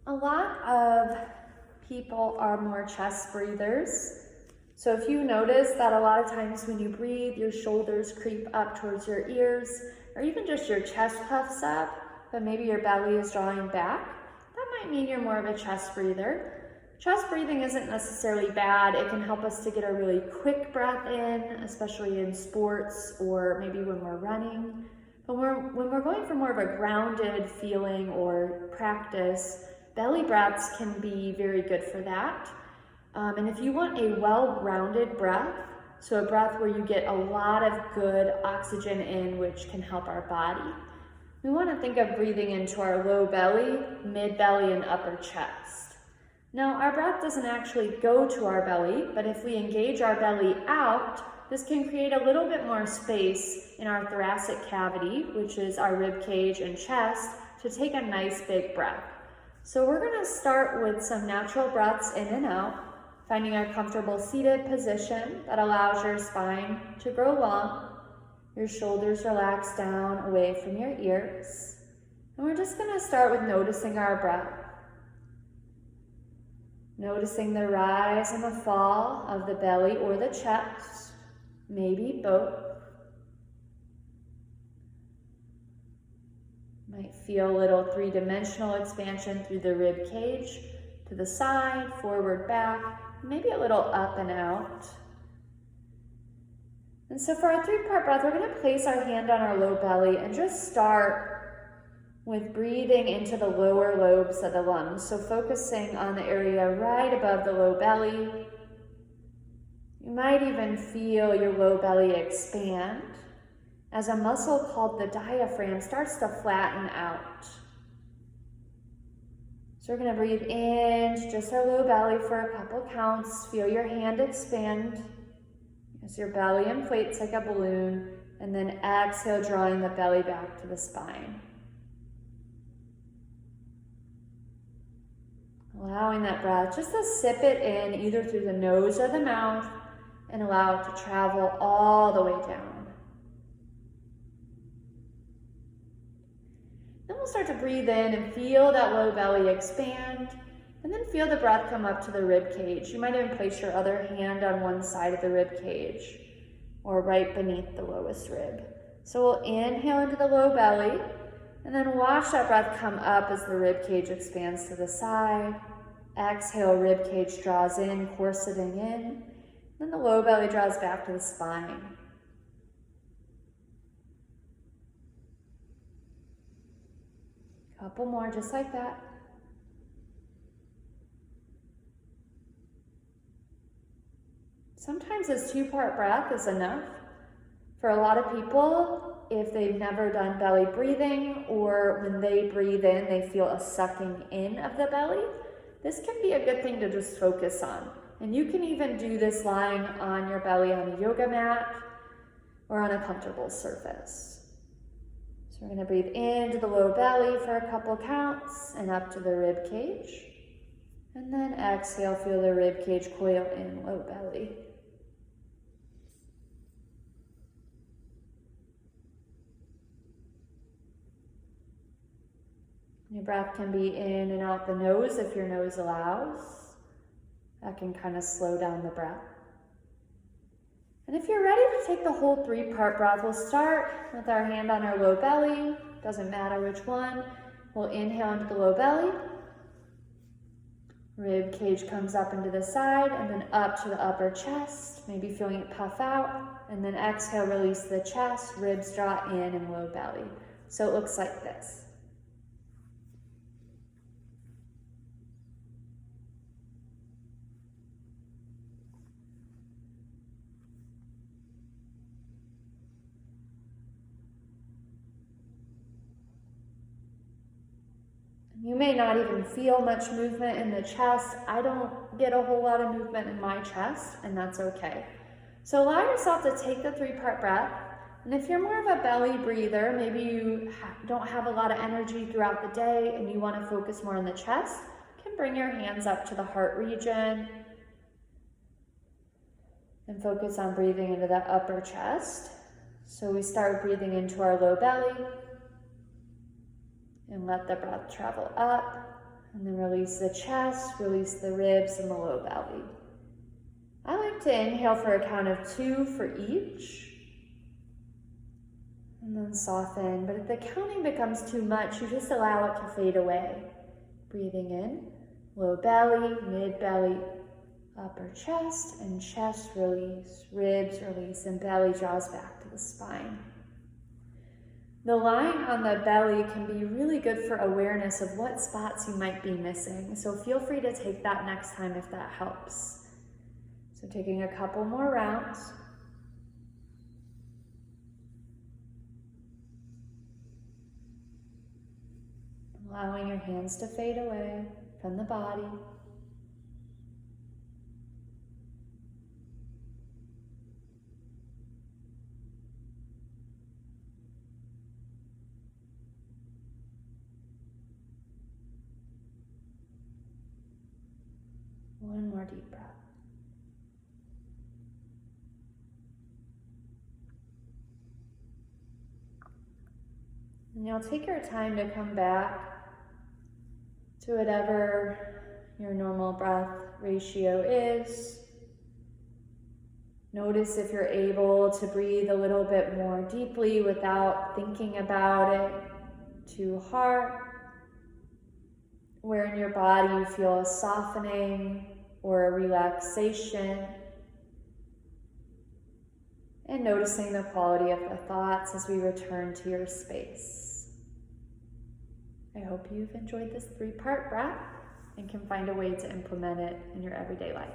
A lot of people are more chest breathers. So if you notice that a lot of times when you breathe, your shoulders creep up towards your ears, or even just your chest puffs up, but maybe your belly is drawing back, that might mean you're more of a chest breather. Chest breathing isn't necessarily bad. It can help us to get a really quick breath in, especially in sports or maybe when we're running. But when we're going for more of a grounded feeling or practice, belly breaths can be very good for that. And if you want a well-grounded breath, so a breath where you get a lot of good oxygen in, which can help our body, we want to think of breathing into our low belly, mid belly, and upper chest. Now, our breath doesn't actually go to our belly, but if we engage our belly out, this can create a little bit more space in our thoracic cavity, which is our rib cage and chest, to take a nice big breath. So we're going to start with some natural breaths in and out, finding a comfortable seated position that allows your spine to grow long, your shoulders relax down away from your ears. And we're just going to start with noticing our breath. Noticing the rise and the fall of the belly or the chest, maybe both. Might feel a little three-dimensional expansion through the rib cage, to the side, forward, back, maybe a little up and out. And so for our three-part breath, we're going to place our hand on our low belly and just start with breathing into the lower lobes of the lungs. So focusing on the area right above the low belly. You might even feel your low belly expand as a muscle called the diaphragm starts to flatten out. So we're going to breathe in just our low belly for a couple counts. Feel your hand expand as your belly inflates like a balloon, and then exhale, drawing the belly back to the spine. Allowing that breath just to sip it in either through the nose or the mouth and allow it to travel all the way down. Then we'll start to breathe in and feel that low belly expand, and then feel the breath come up to the rib cage. You might even place your other hand on one side of the rib cage or right beneath the lowest rib. So we'll inhale into the low belly and then watch that breath come up as the rib cage expands to the side. Exhale, rib cage draws in, corseting in. Then the low belly draws back to the spine. Couple more just like that. Sometimes this two-part breath is enough. For a lot of people, if they've never done belly breathing, or when they breathe in, they feel a sucking in of the belly, this can be a good thing to just focus on. And you can even do this lying on your belly on a yoga mat or on a comfortable surface. So we're going to breathe into the low belly for a couple counts and up to the rib cage. And then exhale, feel the rib cage coil in, low belly. Your breath can be in and out the nose if your nose allows. That can kind of slow down the breath. And if you're ready to take the whole three-part breath, we'll start with our hand on our low belly. Doesn't matter which one. We'll inhale into the low belly. Rib cage comes up into the side and then up to the upper chest, maybe feeling it puff out. And then exhale, release the chest, ribs draw in and low belly. So it looks like this. You may not even feel much movement in the chest. I don't get a whole lot of movement in my chest, and that's okay. So allow yourself to take the three-part breath. And if you're more of a belly breather, maybe you don't have a lot of energy throughout the day and you want to focus more on the chest, you can bring your hands up to the heart region and focus on breathing into the upper chest. So we start breathing into our low belly. And let the breath travel up. And then release the chest, release the ribs and the low belly. I like to inhale for a count of 2 for each. And then soften. But if the counting becomes too much, you just allow it to fade away. Breathing in, low belly, mid belly, upper chest, and chest release, ribs release, and belly draws back to the spine. The line on the belly can be really good for awareness of what spots you might be missing. So feel free to take that next time if that helps. So taking a couple more rounds. Allowing your hands to fade away from the body. One more deep breath. And you'll take your time to come back to whatever your normal breath ratio is. Notice if you're able to breathe a little bit more deeply without thinking about it too hard. Where in your body you feel a softening or a relaxation. And noticing the quality of the thoughts as we return to your space. I hope you've enjoyed this 3-part breath and can find a way to implement it in your everyday life.